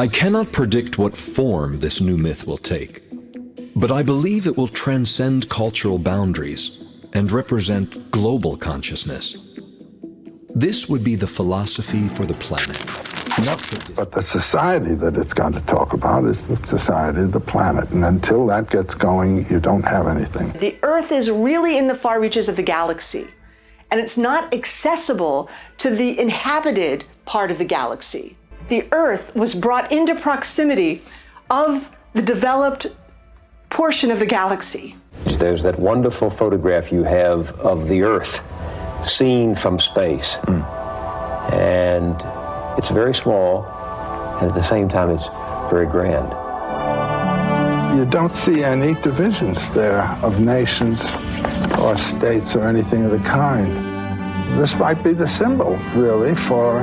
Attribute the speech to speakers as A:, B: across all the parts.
A: I cannot predict what form this new myth will take, but I believe it will transcend cultural boundaries and represent global consciousness. This would be the philosophy for the planet.
B: But the society that it's got to talk about is the society of the planet. And until that gets going, you don't have anything.
C: The Earth is really in the far reaches of the galaxy, and it's not accessible to the inhabited part of the galaxy. The Earth was brought into proximity of the developed portion of the galaxy.
D: There's that wonderful photograph you have of the Earth seen from space. And it's very small, and at the same time, it's very grand.
B: You don't see any divisions there of nations or states or anything of the kind. This might be the symbol, really, for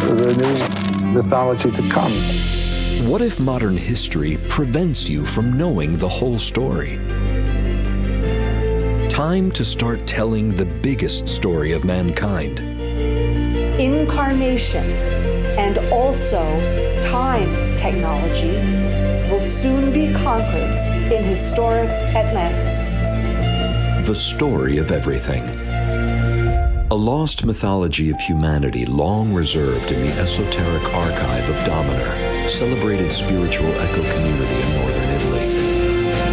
B: the new mythology to come.
A: What if modern history prevents you from knowing the whole story? Time to start telling the biggest story of mankind.
C: Incarnation and also time technology will soon be conquered in historic Atlantis.
A: The story of everything. A lost mythology of humanity long reserved in the esoteric archive of Damanhur, celebrated spiritual eco-community in northern Italy.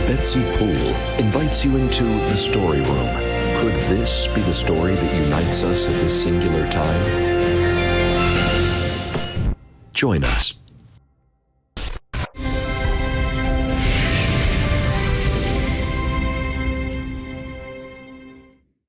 A: Betsy Pool invites you into the StoryRoom. Could this be the story that unites us at this singular time? Join us.